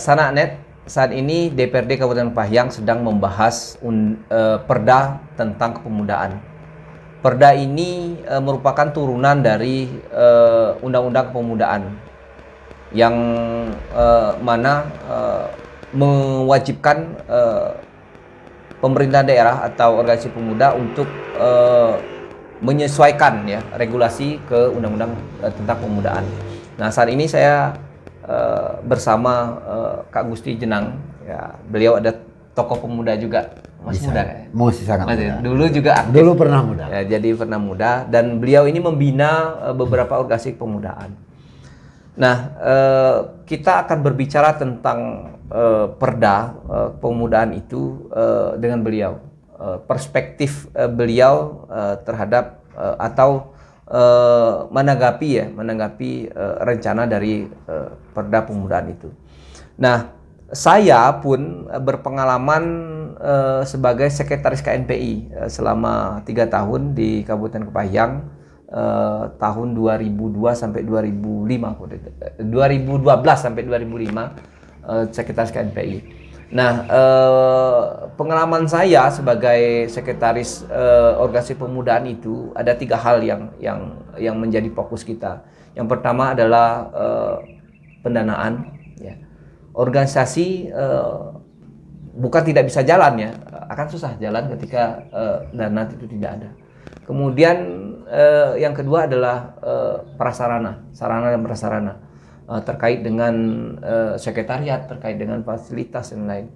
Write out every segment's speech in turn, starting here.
Sanaknet, saat ini DPRD Kabupaten Kepahyang sedang membahas Perda tentang kepemudaan. Perda ini merupakan turunan dari Undang-Undang Kepemudaan yang mana mewajibkan pemerintah daerah atau organisasi pemuda untuk menyesuaikan ya regulasi ke Undang-Undang tentang Kepemudaan. Nah, saat ini saya bersama Kak Gusti Jenang, ya, beliau ada tokoh pemuda juga, masih muda ya? Masih sangat muda. Dulu juga aktif. Dulu pernah muda. Ya, jadi pernah muda, dan beliau ini membina beberapa organisasi kepemudaan. Nah, kita akan berbicara tentang Perda kepemudaan itu dengan beliau, perspektif beliau terhadap atau menanggapi rencana dari Perda Pemudaan itu. Nah, saya pun berpengalaman sebagai sekretaris KNPI selama 3 tahun di Kabupaten Kepahyang, tahun 2002 sampai 2005, 2012 sampai 2005 sekretaris KNPI. Nah, pengalaman saya sebagai sekretaris organisasi pemudaan itu ada 3 hal yang menjadi fokus kita. Yang pertama adalah pendanaan. Ya. Organisasi bukan tidak bisa jalan ya, akan susah jalan ketika dana itu tidak ada. Kemudian yang kedua adalah sarana dan prasarana. Terkait dengan sekretariat, terkait dengan fasilitas dan lain.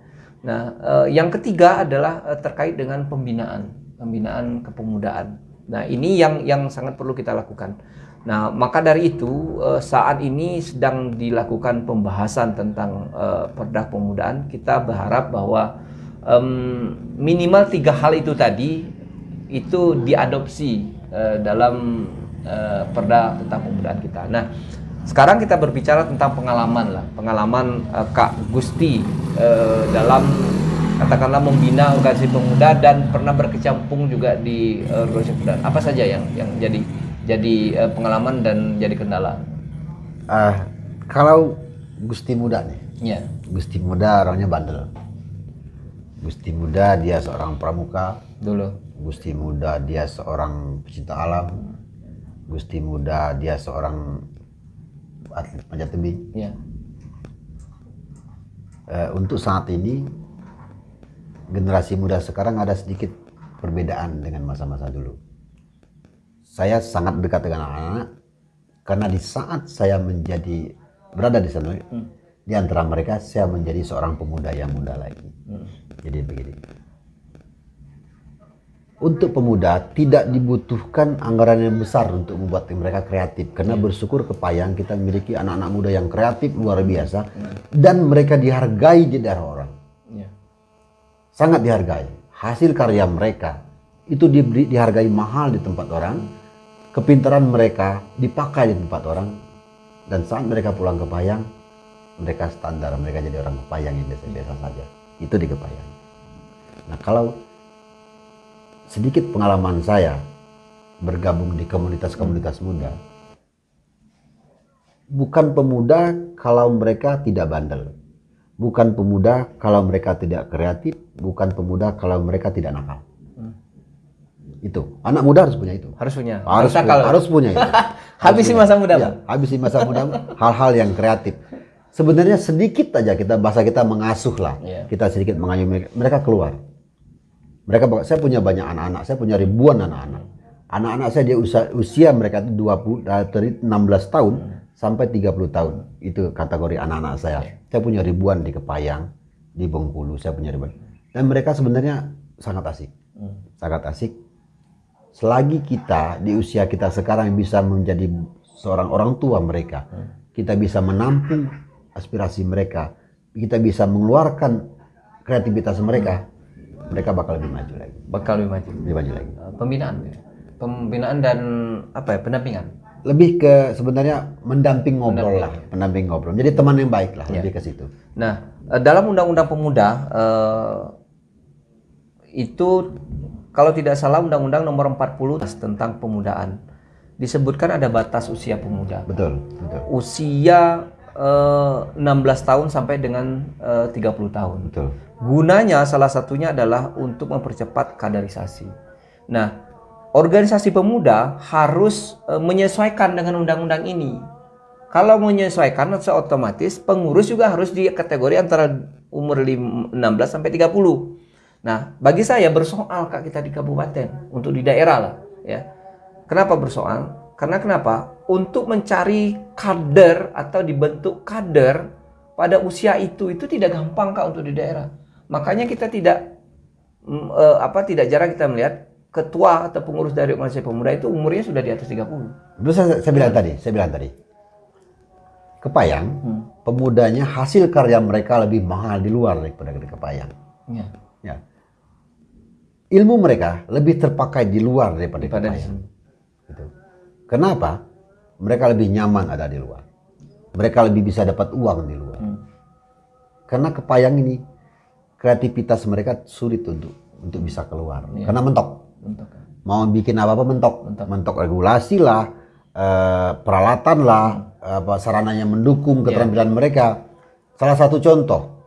Nah, yang ketiga adalah terkait dengan pembinaan kepemudaan. Nah, ini yang sangat perlu kita lakukan. Nah, maka dari itu saat ini sedang dilakukan pembahasan tentang Perda Kepemudaan. Kita berharap bahwa minimal 3 hal itu tadi itu diadopsi dalam Perda tentang Kepemudaan kita. Nah, sekarang kita berbicara tentang pengalaman Kak Gusti dalam katakanlah membina organisasi pemuda dan pernah berkecimpung juga di organisasi pemuda. Apa saja yang jadi pengalaman dan jadi kendala? Kalau Gusti muda nih, ya. Gusti muda orangnya bandel. Gusti muda dia seorang pramuka Dulu. Gusti muda dia seorang pecinta alam. Gusti muda dia seorang atlet panjat tebing. Ya. Untuk saat ini generasi muda sekarang ada sedikit perbedaan dengan masa-masa dulu. Saya sangat dekat dengan anak-anak karena di saat saya berada di sana, di antara mereka saya menjadi seorang pemuda yang muda lagi. Jadi begini. Untuk pemuda tidak dibutuhkan anggaran yang besar untuk membuat mereka kreatif, karena bersyukur Kepahyang kita memiliki anak-anak muda yang kreatif luar biasa dan mereka dihargai di daerah orang. Sangat dihargai. Hasil karya mereka itu dihargai mahal di tempat orang, kepintaran mereka dipakai di tempat orang, dan saat mereka pulang ke Kepahyang mereka standar, mereka jadi orang Kepahyang yang biasa-biasa saja. Itu di Kepahyang. Nah, kalau sedikit pengalaman saya bergabung di komunitas-komunitas muda. Bukan pemuda kalau mereka tidak bandel. Bukan pemuda kalau mereka tidak kreatif. Bukan pemuda kalau mereka tidak nakal. Itu. Anak muda harus punya itu. Harus punya. Harus punya itu. Habisi masa muda. Ya, habisi masa muda hal-hal yang kreatif. Sebenarnya sedikit aja bahasa kita mengasuh lah. Kita sedikit mengayuh mereka keluar. Saya punya banyak anak-anak, saya punya ribuan anak-anak. Anak-anak saya dia usia mereka itu 16 tahun sampai 30 tahun. Itu kategori anak-anak saya. Saya punya ribuan di Kepahyang, di Bengkulu, saya punya ribuan. Dan mereka sebenarnya sangat asik. Sangat asik. Selagi kita di usia kita sekarang bisa menjadi seorang orang tua mereka, kita bisa menampung aspirasi mereka, kita bisa mengeluarkan kreativitas mereka, mereka bakal lebih maju lagi. Lebih maju lagi. Pembinaan dan pendampingan. Lebih ke sebenarnya mendamping ngobrol lah, pendamping ngobrol. Jadi teman yang baik lah, lebih ke situ. Nah, dalam Undang-Undang Pemuda itu kalau tidak salah Undang-Undang Nomor 40 tentang pemudaan disebutkan ada batas usia pemuda. Betul. Usia 16 tahun sampai dengan 30 tahun. Betul. Gunanya salah satunya adalah untuk mempercepat kaderisasi. Nah, organisasi pemuda harus menyesuaikan dengan undang-undang ini. Kalau menyesuaikan, otomatis pengurus juga harus di kategori antara umur 16 sampai 30. Nah, bagi saya bersoal Kak kita di kabupaten, untuk di daerah lah ya. Kenapa bersoal? Karena kenapa? Untuk mencari kader atau dibentuk kader pada usia itu tidak gampang Kak untuk di daerah. Makanya kita tidak jarang kita melihat ketua atau pengurus dari organisasi pemuda itu umurnya sudah di atas 30. Terus saya bilang tadi. Kepayang, pemudanya hasil karya mereka lebih mahal di luar daripada di Kepayang. Ya. Ilmu mereka lebih terpakai di luar daripada di Kepayang. Gitu. Kenapa? Mereka lebih nyaman ada di luar. Mereka lebih bisa dapat uang di luar. Karena Kepayang ini kreativitas mereka sulit untuk bisa keluar. Karena mentok. Mau bikin apa-apa mentok. Mentok regulasi lah, peralatan lah, sarananya mendukung keterampilan mereka. Salah satu contoh,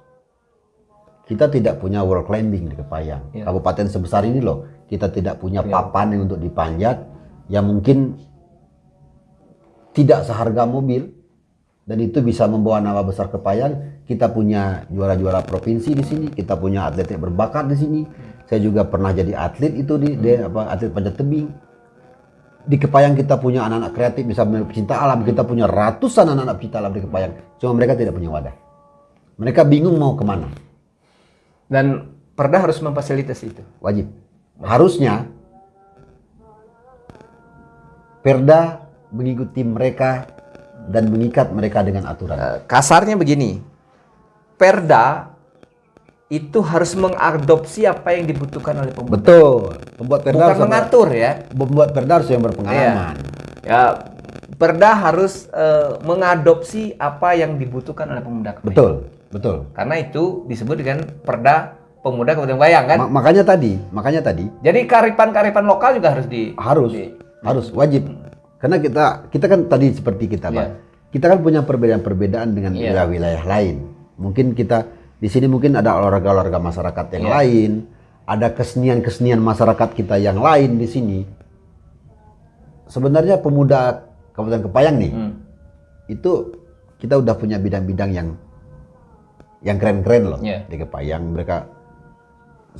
kita tidak punya wall climbing di Kepayang. Kabupaten sebesar ini loh, kita tidak punya papan yang untuk dipanjat, yang mungkin tidak seharga mobil, dan itu bisa membawa nama besar Kepayang. Kita punya juara-juara provinsi di sini, kita punya atlet yang berbakat di sini. Saya juga pernah jadi atlet itu atlet panjat tebing. Di Kepayang kita punya anak-anak kreatif, bisa pecinta alam. Kita punya ratusan anak-anak pecinta alam di Kepayang. Cuma mereka tidak punya wadah. Mereka bingung mau kemana. Dan Perda harus memfasilitasi itu. Wajib. Harusnya Perda mengikuti mereka dan mengikat mereka dengan aturan. Kasarnya begini, Perda itu harus mengadopsi apa yang dibutuhkan oleh pemuda. Betul. Pembuat Perda bukan mengatur ya. Pembuat Perda harus yang berpengalaman. Ya, Perda harus mengadopsi apa yang dibutuhkan oleh pemuda Kepayang. Betul. Karena itu disebut dengan Perda Pemuda Kabupaten Kepayang kan? Makanya tadi. Jadi kearifan lokal juga harus wajib. Karena kita kan tadi seperti kita, Pak. Kita kan punya perbedaan-perbedaan dengan wilayah lain. Mungkin kita di sini mungkin ada olahraga-olahraga masyarakat yang lain, ada kesenian-kesenian masyarakat kita yang lain di sini. Sebenarnya pemuda Kabupaten Kepayang nih, itu kita udah punya bidang-bidang yang keren-keren loh di Kepayang. Mereka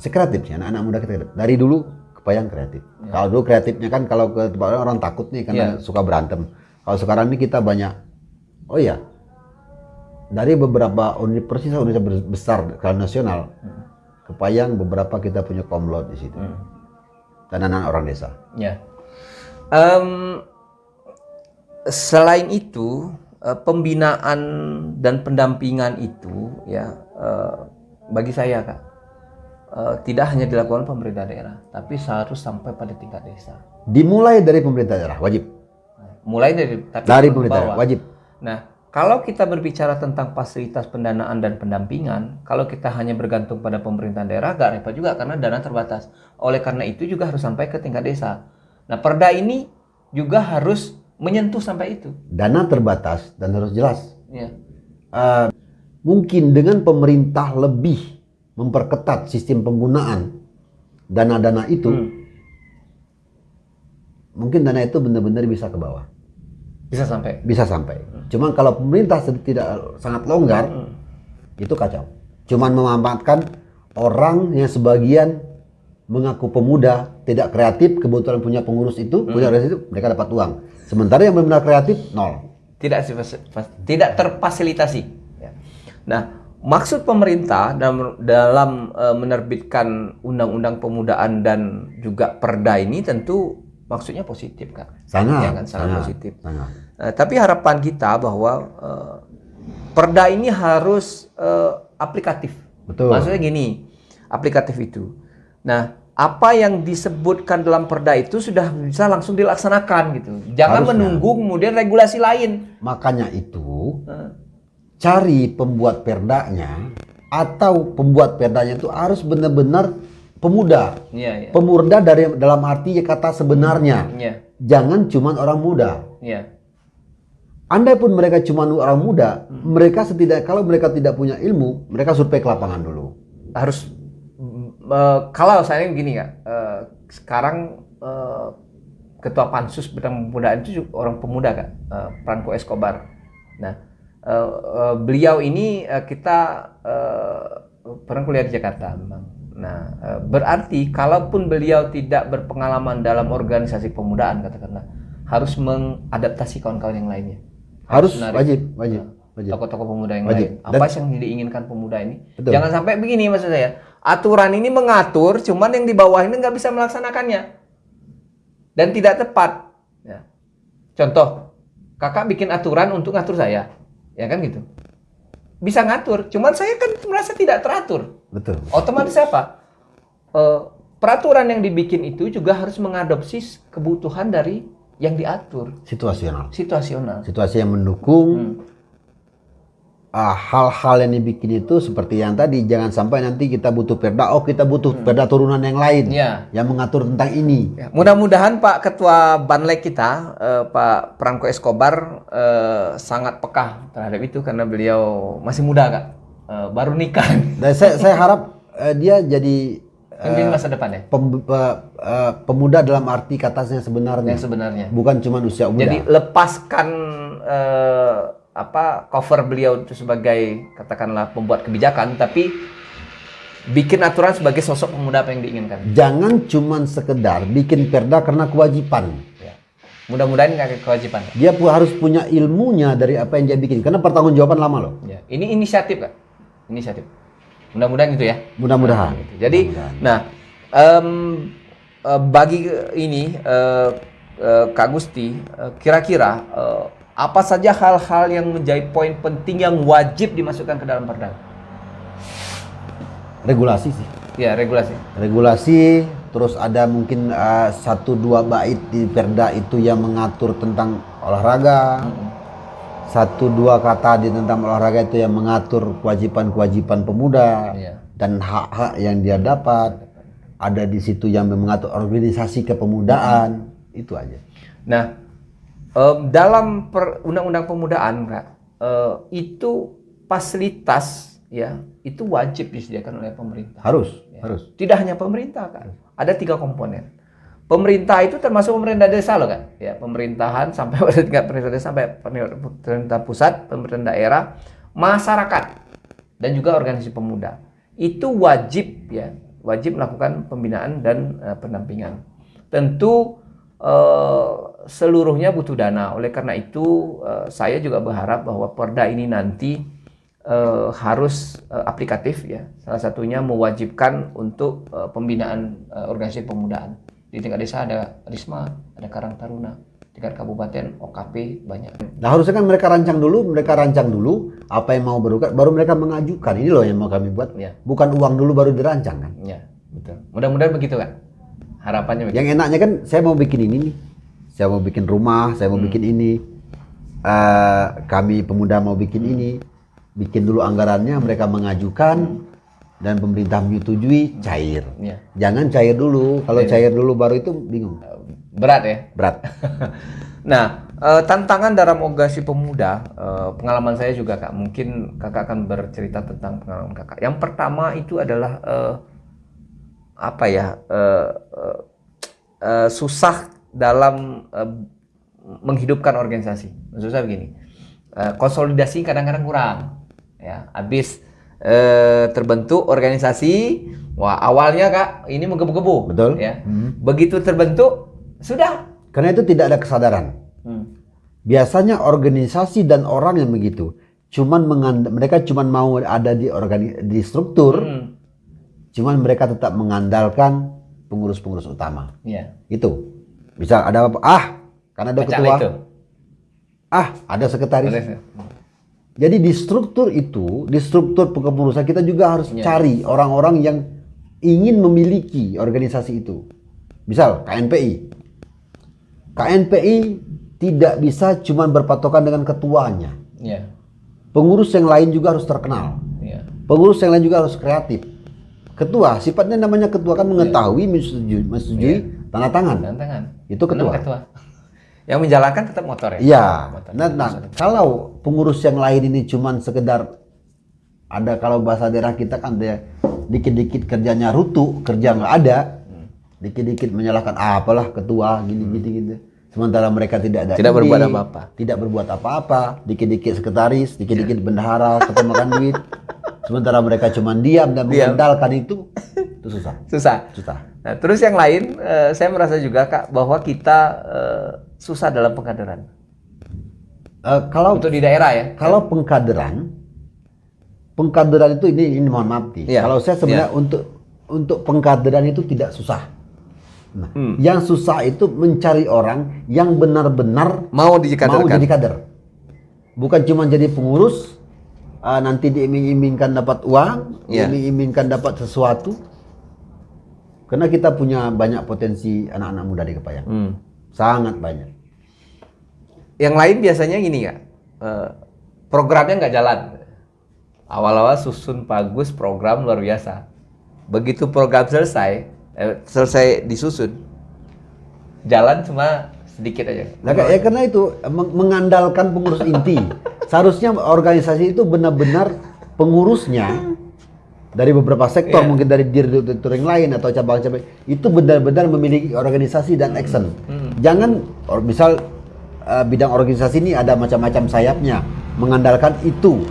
sekreatif sih, anak-anak muda kita dari dulu Kepayang kreatif. Kalau dulu kreatifnya kan kalau ke tempat orang takut nih karena suka berantem. Kalau sekarang ini kita banyak, dari beberapa universitas besar skala nasional, Kepayang beberapa kita punya komlot di situ, dan anak-anak orang desa. Selain itu, pembinaan dan pendampingan itu bagi saya Kak, tidak hanya dilakukan pemerintah daerah, tapi harus sampai pada tingkat desa. Dimulai dari pemerintah daerah, wajib. Mulai dari pemerintah daerah, wajib. Nah, kalau kita berbicara tentang fasilitas pendanaan dan pendampingan, kalau kita hanya bergantung pada pemerintah daerah, gak repot juga karena dana terbatas. Oleh karena itu juga harus sampai ke tingkat desa. Nah, Perda ini juga harus menyentuh sampai itu. Dana terbatas dan harus jelas. Mungkin dengan pemerintah lebih memperketat sistem penggunaan dana-dana itu, mungkin dana itu benar-benar bisa ke bawah. Bisa sampai. Cuman kalau pemerintah tidak sangat longgar, itu kacau. Cuman memanfaatkan orang yang sebagian mengaku pemuda, tidak kreatif, kebetulan punya pengurus itu, mereka dapat uang. Sementara yang benar-benar kreatif, nol. Tidak terfasilitasi. Nah, maksud pemerintah dalam menerbitkan undang-undang pemudaan dan juga Perda ini tentu maksudnya positif kan? Sangat positif. Tapi harapan kita bahwa Perda ini harus aplikatif. Betul. Maksudnya gini, aplikatif itu. Nah, apa yang disebutkan dalam Perda itu sudah bisa langsung dilaksanakan gitu. Jangan menunggu kemudian regulasi lain. Makanya itu cari pembuat perdanya, atau pembuat perdanya itu harus benar-benar pemuda. Pemuda dalam arti kata sebenarnya. Jangan cuma orang muda. Andai pun mereka cuma orang muda, mereka kalau mereka tidak punya ilmu, mereka survei ke lapangan dulu. Harus kalau saya begini ya, sekarang ketua pansus bidang pemudaan itu juga orang pemuda kan, Franco Escobar. Nah, beliau ini kita pernah kuliah di Jakarta memang. Nah, berarti kalaupun beliau tidak berpengalaman dalam organisasi pemudaan katakanlah, harus mengadaptasi kawan-kawan yang lainnya. Harus menarik, wajib. Tokoh-tokoh pemuda yang Wajib. lain. Apa yang diinginkan pemuda ini? Betul. Jangan sampai begini maksud saya. Aturan ini mengatur, cuman yang di bawah ini nggak bisa melaksanakannya dan tidak tepat. Ya. Contoh, kakak bikin aturan untuk ngatur saya, ya kan gitu. Bisa ngatur, cuman saya kan merasa tidak teratur. Betul. Otomatis apa? Peraturan yang dibikin itu juga harus mengadopsi kebutuhan dari yang diatur. Situasional. Situasi yang mendukung hal-hal yang dibikin itu seperti yang tadi. Jangan sampai nanti kita butuh perda. Oh, kita butuh perda turunan yang lain yang mengatur tentang ini. Ya, mudah-mudahan Pak Ketua Banlek kita, Pak Franco Escobar, sangat peka terhadap itu karena beliau masih muda, Kak. Baru nikah. Dan saya harap dia jadi Pemimpin masa depan ya. Pemuda dalam arti katanya sebenarnya. Yang sebenarnya. Bukan cuma usia muda. Jadi lepaskan cover beliau itu sebagai katakanlah pembuat kebijakan, tapi bikin aturan sebagai sosok pemuda apa yang diinginkan. Jangan cuma sekedar bikin perda karena kewajiban. Ya. Mudah-mudahan nggak kewajiban. Dia harus punya ilmunya dari apa yang dia bikin. Karena pertanggungjawaban lama loh. Ya. Ini inisiatif, Kak. Inisiatif. Mudah-mudahan itu ya. Mudah-mudahan. Jadi, nah, bagi ini Kak Gusti, kira-kira apa saja hal-hal yang menjadi poin penting yang wajib dimasukkan ke dalam perda? Regulasi sih. Ya, regulasi. Regulasi, terus ada mungkin 1-2 bait di perda itu yang mengatur tentang olahraga. 1-2 kata di tentang olahraga itu yang mengatur kewajiban-kewajiban pemuda dan hak-hak yang dia dapat. Ada di situ yang mengatur organisasi kepemudaan. Itu aja. Nah, dalam undang-undang pemudaan, Kak, itu fasilitas ya itu wajib disediakan oleh pemerintah. Harus. Tidak hanya pemerintah, Kak. Ada 3 komponen. Pemerintah itu termasuk pemerintah desa loh, kan? Ya, pemerintahan sampai pada tingkat pemerintah desa sampai pemerintah pusat, pemerintah daerah, masyarakat dan juga organisasi pemuda. Itu wajib ya, wajib melakukan pembinaan dan pendampingan. Tentu seluruhnya butuh dana. Oleh karena itu saya juga berharap bahwa perda ini nanti harus aplikatif ya. Salah satunya mewajibkan untuk pembinaan organisasi pemudaan. Di tingkat desa ada Risma, ada Karang Taruna, tingkat kabupaten OKP banyak. Nah, harusnya kan mereka rancang dulu apa yang mau berukat, baru mereka mengajukan. Ini loh yang mau kami buat. Ya. Bukan uang dulu baru dirancang kan. Ya, betul. Mudah-mudahan begitu kan. Harapannya begitu. Yang enaknya kan saya mau bikin ini nih. Saya mau bikin rumah, saya mau bikin ini. Kami pemuda mau bikin ini. Bikin dulu anggarannya, mereka mengajukan. Dan pemerintah menyetujui, cair. Ya. Jangan cair dulu. Kalau cair dulu baru itu bingung. Berat ya? Berat. Nah, tantangan dalam organisasi pemuda, pengalaman saya juga, Kak. Mungkin Kakak akan bercerita tentang pengalaman Kakak. Yang pertama itu adalah susah dalam menghidupkan organisasi. Maksud saya begini, konsolidasi kadang-kadang kurang. Ya, habis terbentuk organisasi, wah awalnya Kak ini menggebu-gebu. Betul. Ya. Begitu terbentuk sudah. Karena itu tidak ada kesadaran. Biasanya organisasi dan orang yang begitu, mereka cuman mau ada di struktur, cuman mereka tetap mengandalkan pengurus-pengurus utama. Ya. Itu. Misal ada apa? Karena ada ketua. Itu. Ada sekretaris. Jadi di struktur itu, di struktur kepengurusan kita juga harus cari orang-orang yang ingin memiliki organisasi itu. Misal KNPI. KNPI tidak bisa cuma berpatokan dengan ketuanya. Yeah. Pengurus yang lain juga harus terkenal. Yeah. Pengurus yang lain juga harus kreatif. Ketua, sifatnya namanya ketua kan mengetahui, menyetujui, tanda tangan. Tanda tangan. Itu ketua. Yang menjalankan tetap motor ya? Iya. Motor. Nah, kalau pengurus yang lain ini cuman sekedar ada, kalau bahasa daerah kita kan dia dikit-dikit kerjanya rutu, kerja nggak ada, dikit-dikit menyalahkan apalah ketua gini gitu. Sementara mereka tidak ada Tidak ide, berbuat apa-apa. tidak berbuat apa-apa, dikit-dikit sekretaris, dikit-dikit bendahara, ketemu makan duit. Sementara mereka cuma diam dan mengandalkan itu susah. Susah. Nah, terus yang lain, saya merasa juga Kak bahwa kita susah dalam pengkaderan. Kalau Untuk di daerah ya. Kalau pengkaderan itu ini mohon maaf nih. Iya. Kalau saya sebenarnya untuk pengkaderan itu tidak susah. Nah, yang susah itu mencari orang yang benar-benar mau jadi kader. Bukan cuma jadi pengurus, nanti diiming-imingkan dapat uang, diiming-imingkan dapat sesuatu. Karena kita punya banyak potensi anak-anak muda di Kepayang. Sangat banyak. Yang lain biasanya gini Kak, programnya nggak jalan. Awal-awal susun bagus, program luar biasa. Begitu program selesai disusun, jalan cuma sedikit aja. Nah, ya karena itu mengandalkan pengurus inti. Seharusnya organisasi itu benar-benar pengurusnya dari beberapa sektor, mungkin dari direktur yang lain atau cabang-cabang, itu benar-benar memiliki organisasi dan action. Jangan misal bidang organisasi ini ada macam-macam sayapnya, mengandalkan itu.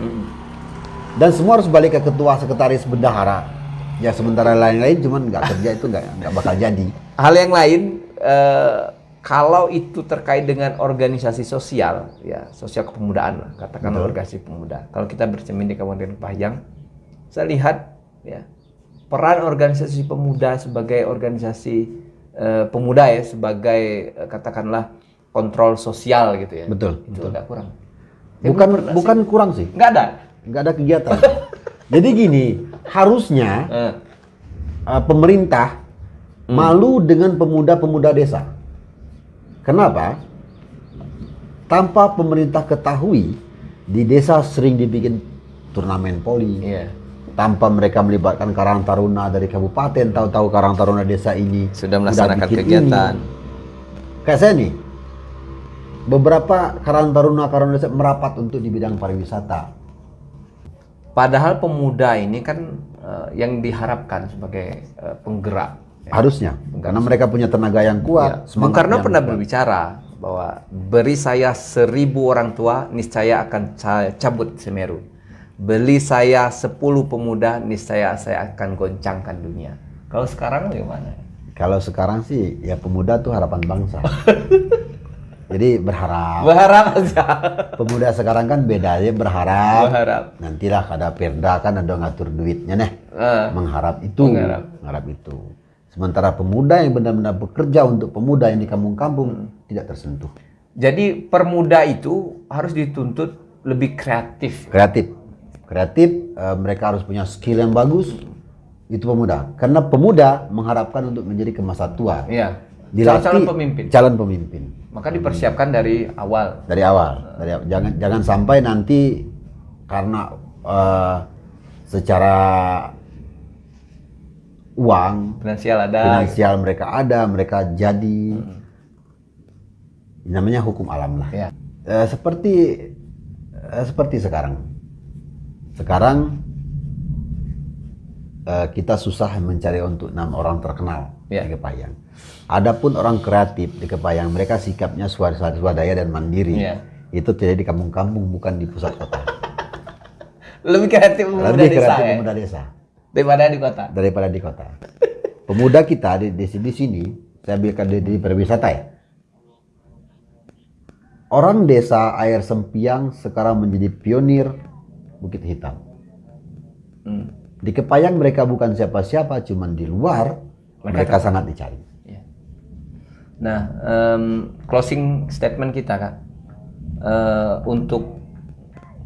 Dan semua harus balik ke ketua, sekretaris, bendahara. Ya sementara lain-lain cuman nggak kerja, itu nggak bakal jadi. Hal yang lain, kalau itu terkait dengan organisasi sosial, ya sosial kepemudaan lah, katakanlah organisasi pemuda. Kalau kita bercermin di Kabupaten Kepayang, saya lihat ya peran organisasi pemuda sebagai organisasi pemuda ya, sebagai katakanlah kontrol sosial gitu ya. Betul. Itu agak kurang. Bukan kurang sih. Nggak ada kegiatan. Jadi gini, harusnya pemerintah malu dengan pemuda-pemuda desa. Kenapa? Tanpa pemerintah ketahui, di desa sering dibikin turnamen poli. Tanpa mereka melibatkan Karang Taruna dari kabupaten, tahu-tahu Karang Taruna desa ini sudah melaksanakan kegiatan. Kayak saya nih, beberapa Karang Taruna desa merapat untuk di bidang pariwisata. Padahal pemuda ini kan yang diharapkan sebagai penggerak. Harusnya, karena mereka punya tenaga yang kuat. Bung Karno pernah berbicara bahwa beri saya 1000 orang tua, niscaya akan saya cabut Semeru. Beli saya 10 pemuda, niscaya saya akan goncangkan dunia. Kalau sekarang bagaimana? Kalau sekarang sih, ya pemuda tuh harapan bangsa. Jadi berharap aja. Pemuda sekarang kan beda aja, berharap. Nantilah ada perda kan ada ngatur duitnya nih. Mengharap itu. Sementara pemuda yang benar-benar bekerja untuk pemuda yang di kampung-kampung tidak tersentuh. Jadi permuda itu harus dituntut lebih kreatif. Kreatif, mereka harus punya skill yang bagus. Itu pemuda. Karena pemuda mengharapkan untuk menjadi ke masa tua. Iya. Calon pemimpin. Maka dipersiapkan dari awal. Jangan sampai nanti karena secara uang finansial mereka jadi namanya hukum alam lah. Seperti sekarang kita susah mencari untuk 6 orang terkenal di Kepayang. Adapun orang kreatif di Kepayang, mereka sikapnya swadaya dan mandiri. Itu tidak di kampung-kampung, bukan di pusat kota. Lebih kreatif pemuda desa daripada di kota. Pemuda kita di sini, saya biarkan di pariwisata ya. Orang desa Air Sempiang sekarang menjadi pionir Bukit Hitam. Di Kepayang mereka bukan siapa-siapa, cuman di luar mereka sangat dicari. Nah, closing statement kita Kak, untuk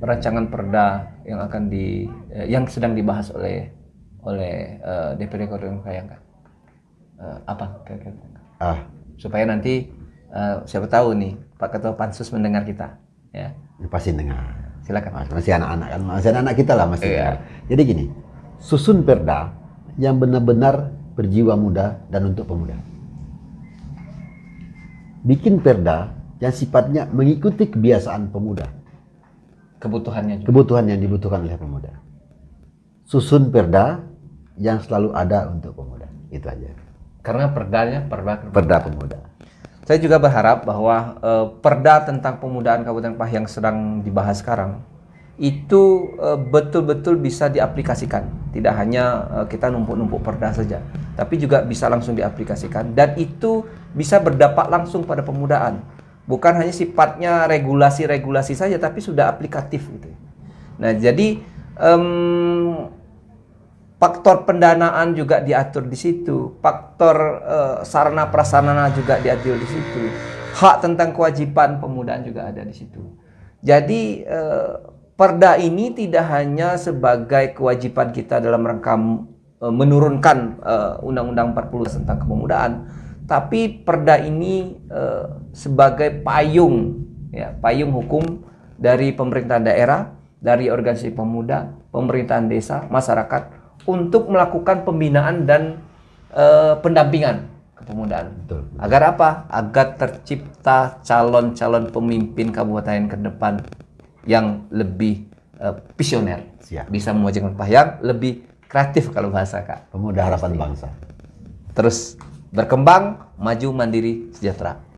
rancangan perda yang sedang dibahas oleh DPD Kabupaten Kepayang Kak, apa kira-kira? Supaya nanti siapa tahu nih Pak Ketua Pansus mendengar kita, ya. Pasti dengar. Silakan. Masih anak-anak kan, masih anak-anak kita lah masih. Jadi gini, susun perda yang benar-benar berjiwa muda dan untuk pemuda. Bikin perda yang sifatnya mengikuti kebiasaan pemuda, Kebutuhannya juga. kebutuhan yang dibutuhkan oleh pemuda. Susun perda yang selalu ada untuk pemuda, itu aja. Karena perdanya Perda pemuda. Saya juga berharap bahwa perda tentang pemudaan Kabupaten Pah yang sedang dibahas sekarang itu betul-betul bisa diaplikasikan. Tidak hanya kita numpuk-numpuk perda saja, tapi juga bisa langsung diaplikasikan dan itu bisa berdampak langsung pada pemudaan. Bukan hanya sifatnya regulasi-regulasi saja, tapi sudah aplikatif gitu. Nah, jadi faktor pendanaan juga diatur di situ, faktor sarana prasarana juga diatur di situ, hak tentang kewajiban pemudaan juga ada di situ. Jadi perda ini tidak hanya sebagai kewajiban kita dalam rangka menurunkan Undang-Undang 40 tentang kepemudaan, tapi perda ini sebagai payung, ya, payung hukum dari pemerintahan daerah, dari organisasi pemuda, pemerintahan desa, masyarakat, untuk melakukan pembinaan dan pendampingan kepemudaan. Betul. Agar apa? Agar tercipta calon-calon pemimpin kabupaten ke depan yang lebih visioner. Siap. Bisa mewujudkan Pah yang lebih kreatif kalau bahasa Kak. Pemuda harapan bangsa. Terus berkembang, maju, mandiri, sejahtera.